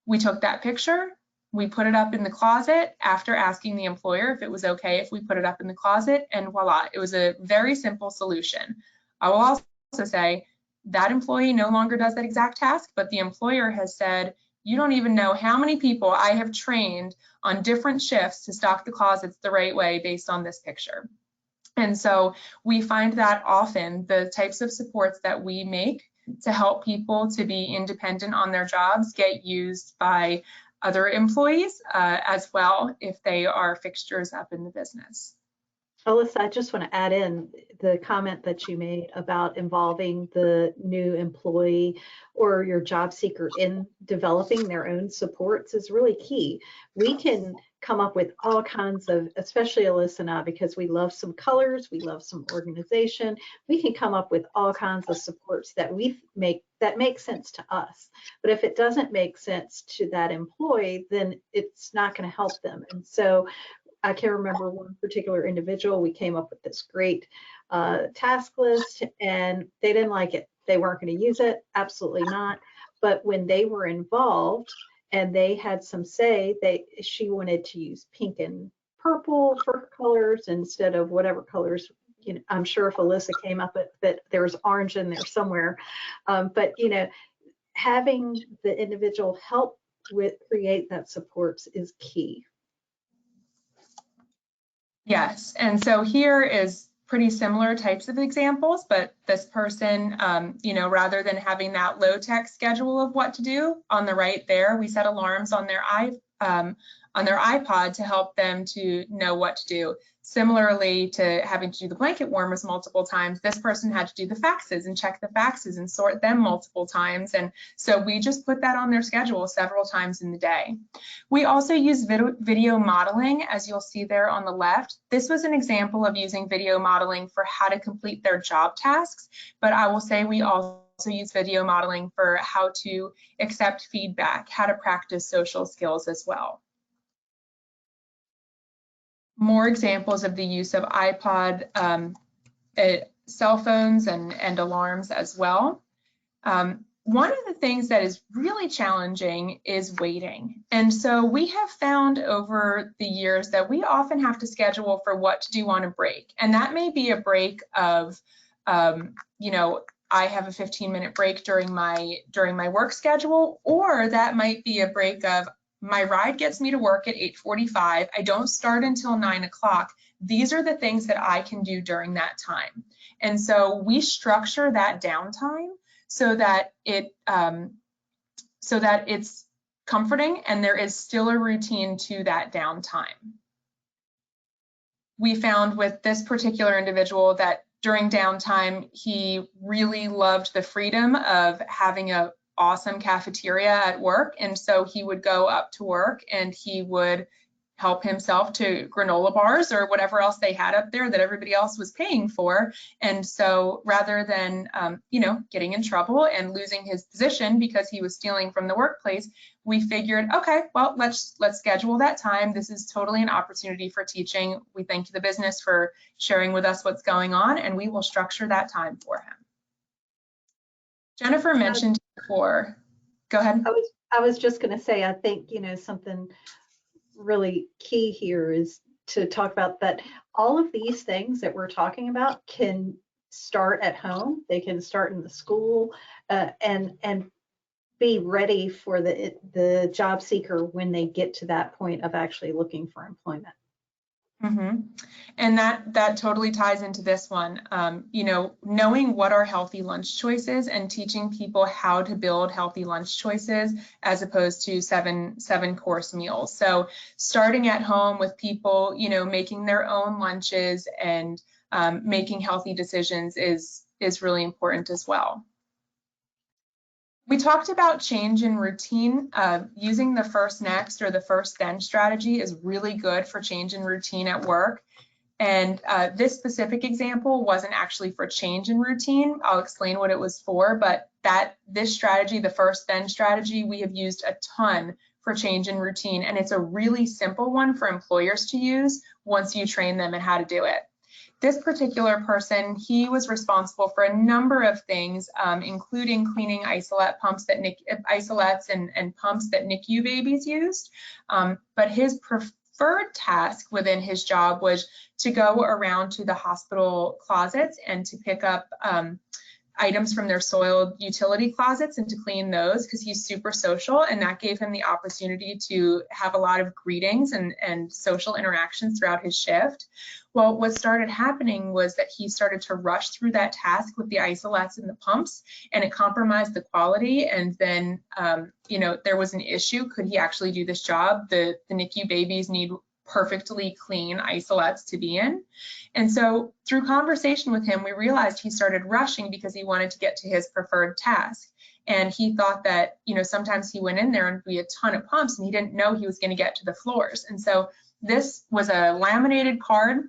We took that picture, we put it up in the closet after asking the employer if it was okay if we put it up in the closet, and voila, it was a very simple solution. I will also say that employee no longer does that exact task, but the employer has said, you don't even know how many people I have trained on different shifts to stock the closets the right way based on this picture. And so we find that often the types of supports that we make to help people to be independent on their jobs get used by other employees as well if they are fixtures up in the business. Alissa, I just want to add in the comment that you made about involving the new employee or your job seeker in developing their own supports is really key. We can come up with all kinds of, especially Alissa and I, because we love some colors, we love some organization, we can come up with all kinds of supports that that make sense to us. But if it doesn't make sense to that employee, then it's not going to help them. And so I can remember one particular individual, we came up with this great task list and they didn't like it. They weren't going to use it, absolutely not. But when they were involved and they had some say, she wanted to use pink and purple for colors instead of whatever colors. I'm sure if Alissa came up with that, there was orange in there somewhere. But having the individual help create that supports is key. Yes, and so here is pretty similar types of examples, but this person, rather than having that low-tech schedule of what to do, on the right there, we set alarms on their iPod to help them to know what to do. Similarly to having to do the blanket warmers multiple times, this person had to do the faxes and check the faxes and sort them multiple times. And so we just put that on their schedule several times in the day. We also use video modeling, as you'll see there on the left. This was an example of using video modeling for how to complete their job tasks, but I will say we also use video modeling for how to accept feedback, how to practice social skills as well. More examples of the use of iPod, cell phones and alarms as well. One of the things that is really challenging is waiting. And so we have found over the years that we often have to schedule for what to do on a break. And that may be a break of, I have a 15-minute break during my work schedule, or that might be a break of, my ride gets me to work at 8:45. I don't start until 9 o'clock. These are the things that I can do during that time. And so we structure that downtime so that it's comforting and there is still a routine to that downtime. We found with this particular individual that during downtime, he really loved the freedom of having a awesome cafeteria at work, and so he would go up to work and he would help himself to granola bars or whatever else they had up there that everybody else was paying for. And so rather than getting in trouble and losing his position because he was stealing from the workplace, we figured, okay, well, let's schedule that time. This is totally an opportunity for teaching. We thank the business for sharing with us what's going on, and we will structure that time for him. Jennifer mentioned before. Go ahead. I was just going to say, I think, you know, something really key here is to talk about that all of these things that we're talking about can start at home. They can start in the school and be ready for the job seeker when they get to that point of actually looking for employment. Mm-hmm. And that totally ties into this one. You know, knowing what are healthy lunch choices and teaching people how to build healthy lunch choices as opposed to seven course meals. So starting at home with people, you know, making their own lunches and making healthy decisions is really important as well. We talked about change in routine. Using the first next or the first then strategy is really good for change in routine at work. And this specific example wasn't actually for change in routine. I'll explain what it was for, but this strategy, the first then strategy, we have used a ton for change in routine. And it's a really simple one for employers to use once you train them in how to do it. This particular person, he was responsible for a number of things, including cleaning isolates and pumps that NICU babies used. But his preferred task within his job was to go around to the hospital closets and to pick up items from their soiled utility closets and to clean those, because he's super social, and that gave him the opportunity to have a lot of greetings and social interactions throughout his shift. Well, what started happening was that he started to rush through that task with the isolates and the pumps, and it compromised the quality. And then, you know, there was an issue. Could he actually do this job? The NICU babies need perfectly clean isolates to be in. And so through conversation with him, we realized he started rushing because he wanted to get to his preferred task. And he thought that, you know, sometimes he went in there and be a ton of pumps and he didn't know he was going to get to the floors. And so this was a laminated card.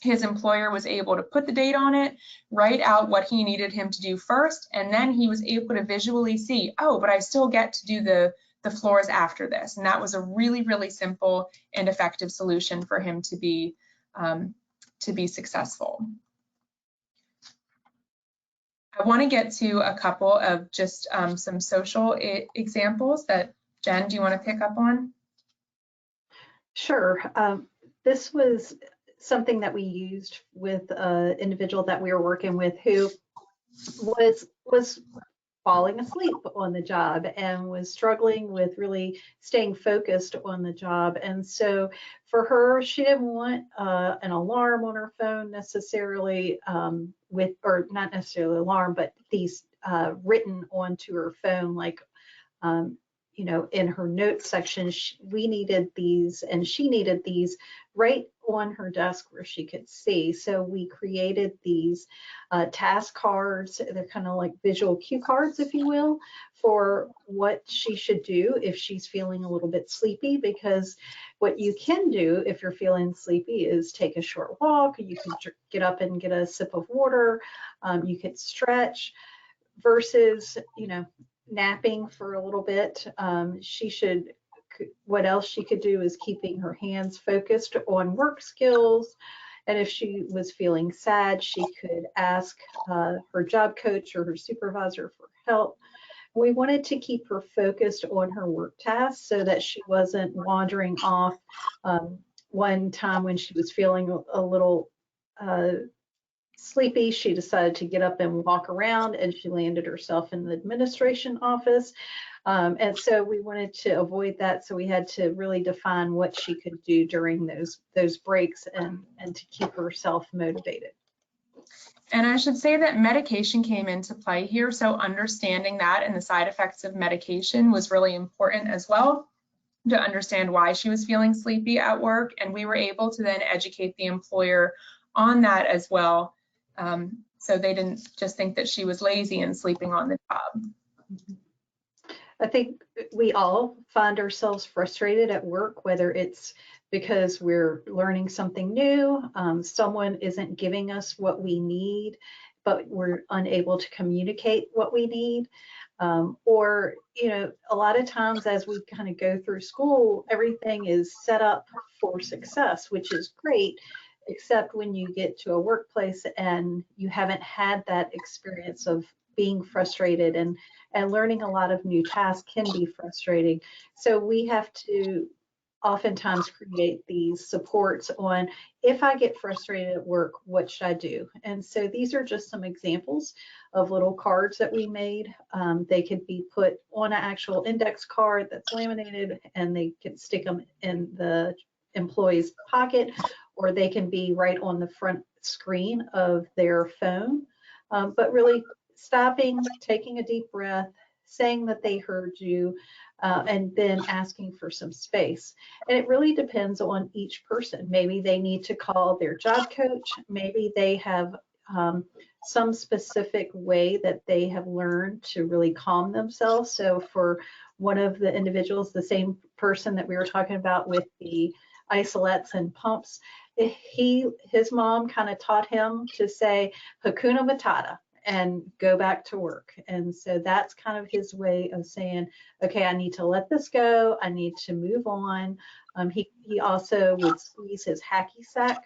His employer was able to put the date on it, write out what he needed him to do first, and then he was able to visually see, oh, but I still get to do the floors after this. And that was a really, really simple and effective solution for him to be successful. I want to get to a couple of just some social examples that, Jen, do you want to pick up on? Sure. This was something that we used with an individual that we were working with who was falling asleep on the job and was struggling with really staying focused on the job. And so for her, she didn't want an alarm on her phone necessarily, or not necessarily alarm, but these written onto her phone, like you know, in her notes section. We needed these, and she needed these right on her desk where she could see. So we created these task cards. They're kind of like visual cue cards, if you will, for what she should do if she's feeling a little bit sleepy. Because what you can do if you're feeling sleepy is take a short walk. You can get up and get a sip of water. You could stretch versus, you know, napping for a little bit. What else she could do is keeping her hands focused on work skills. And if she was feeling sad, she could ask her job coach or her supervisor for help. We wanted to keep her focused on her work tasks so that she wasn't wandering off. One time when she was feeling a little sleepy, she decided to get up and walk around, and she landed herself in the administration office. And so we wanted to avoid that. So we had to really define what she could do during those breaks and to keep herself motivated. And I should say that medication came into play here. So understanding that and the side effects of medication was really important as well, to understand why she was feeling sleepy at work. And we were able to then educate the employer on that as well. So they didn't just think that she was lazy and sleeping on the job. I think we all find ourselves frustrated at work, whether it's because we're learning something new, someone isn't giving us what we need, but we're unable to communicate what we need. Or, you know, a lot of times as we kind of go through school, everything is set up for success, which is great, except when you get to a workplace and you haven't had that experience of being frustrated, and learning a lot of new tasks can be frustrating. So we have to oftentimes create these supports on, if I get frustrated at work, what should I do? And so these are just some examples of little cards that we made. They could be put on an actual index card that's laminated, and they can stick them in the employee's pocket, or they can be right on the front screen of their phone. But really stopping, taking a deep breath, saying that they heard you, and then asking for some space. And it really depends on each person. Maybe they need to call their job coach. Maybe they have some specific way that they have learned to really calm themselves. So for one of the individuals, the same person that we were talking about with the isolettes and pumps, his mom kind of taught him to say Hakuna Matata and go back to work. And so that's kind of his way of saying, okay, I need to let this go. I need to move on. He also would squeeze his hacky sack.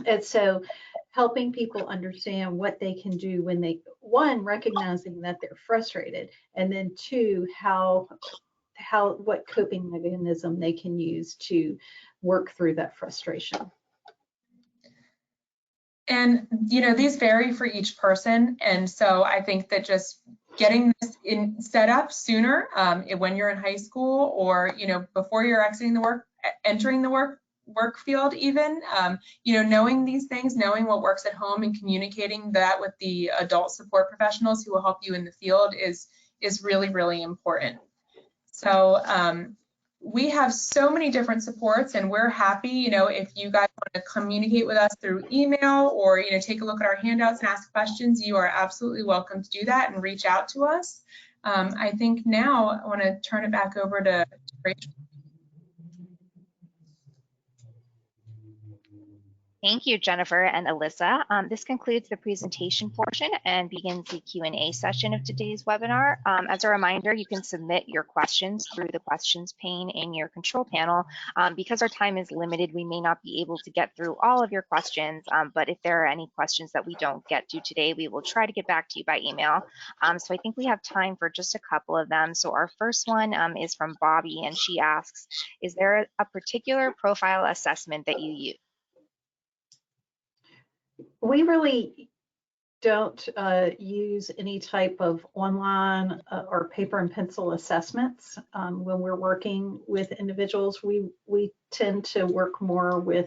And so helping people understand what they can do when they, one, recognizing that they're frustrated, and then two, what coping mechanism they can use to work through that frustration. And, you know, these vary for each person. And so I think that just getting this set up sooner, when you're in high school, or, you know, before you're entering the work field even, you know, knowing these things, knowing what works at home and communicating that with the adult support professionals who will help you in the field is really, really important. So we have so many different supports, and we're happy, you know, if you guys want to communicate with us through email, or, you know, take a look at our handouts and ask questions, you are absolutely welcome to do that and reach out to us. I think now I want to turn it back over to Rachel. Thank you, Jennifer and Alissa. This concludes the presentation portion and begins the Q&A session of today's webinar. As a reminder, you can submit your questions through the questions pane in your control panel. Because our time is limited, we may not be able to get through all of your questions, but if there are any questions that we don't get to today, we will try to get back to you by email. So I think we have time for just a couple of them. So our first one is from Bobby, and she asks, is there a particular profile assessment that you use? We really don't use any type of online or paper and pencil assessments. When we're working with individuals, we tend to work more with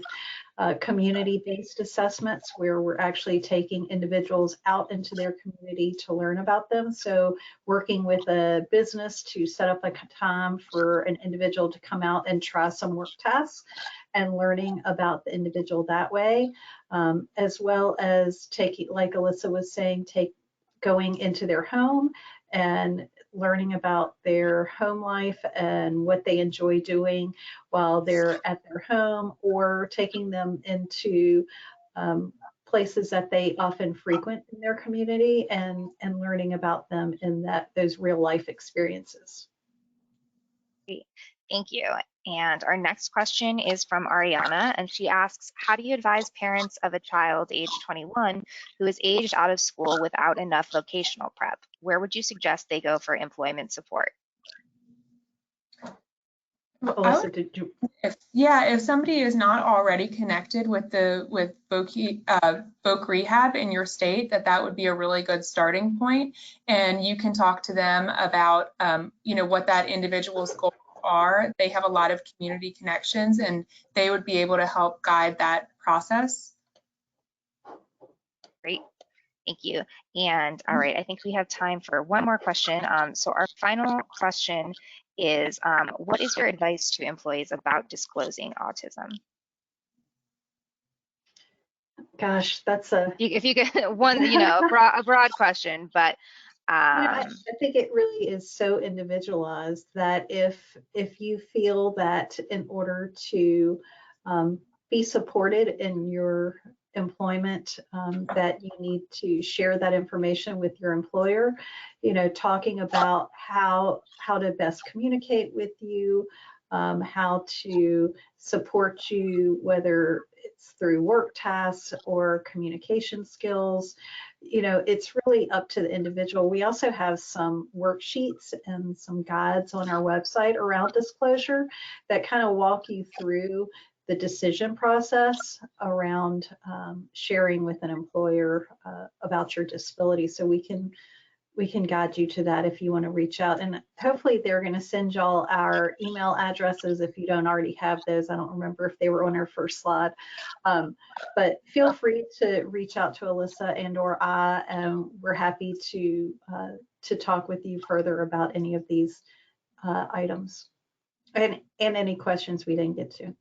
community-based assessments, where we're actually taking individuals out into their community to learn about them. So working with a business to set up a time for an individual to come out and try some work tasks, and learning about the individual that way, as well as taking, like Alissa was saying, going into their home and learning about their home life and what they enjoy doing while they're at their home, or taking them into places that they often frequent in their community, and learning about them in those real life experiences. Great. Thank you. And our next question is from Ariana, and she asks, how do you advise parents of a child age 21 who is aged out of school without enough vocational prep? Where would you suggest they go for employment support? Alissa, did you? If somebody is not already connected with voc rehab in your state, that would be a really good starting point, and you can talk to them about you know, what that individual's goals are. They have a lot of community connections, and they would be able to help guide that process. Great. Thank you. And all right, I think we have time for one more question. So our final question is, what is your advice to employees about disclosing autism? Gosh, that's a... If you get one, you know, a broad question, but I think it really is so individualized that if you feel that in order to be supported in your employment, that you need to share that information with your employer, you know, talking about how to best communicate with you, how to support you, whether it's through work tasks or communication skills. You know, it's really up to the individual. We also have some worksheets and some guides on our website around disclosure that kind of walk you through the decision process around sharing with an employer about your disability. So we can guide you to that if you want to reach out. And hopefully they're going to send y'all our email addresses if you don't already have those. I don't remember if they were on our first slide. But feel free to reach out to Alissa and or I, and we're happy to talk with you further about any of these items and any questions we didn't get to.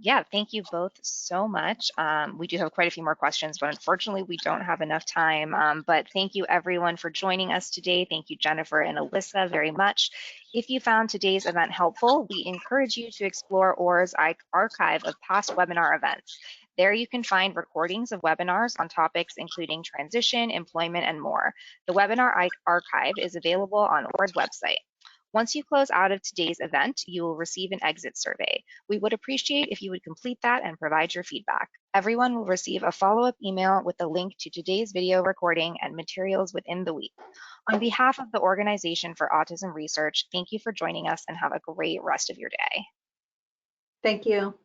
Yeah, thank you both so much. We do have quite a few more questions, but unfortunately we don't have enough time. But thank you everyone for joining us today. Thank you, Jennifer and Alissa, very much. If you found today's event helpful, we encourage you to explore OR's archive of past webinar events. There you can find recordings of webinars on topics including transition, employment, and more. The webinar archive is available on OR's website. Once you close out of today's event, you will receive an exit survey. We would appreciate if you would complete that and provide your feedback. Everyone will receive a follow-up email with a link to today's video recording and materials within the week. On behalf of the Organization for Autism Research, thank you for joining us and have a great rest of your day. Thank you.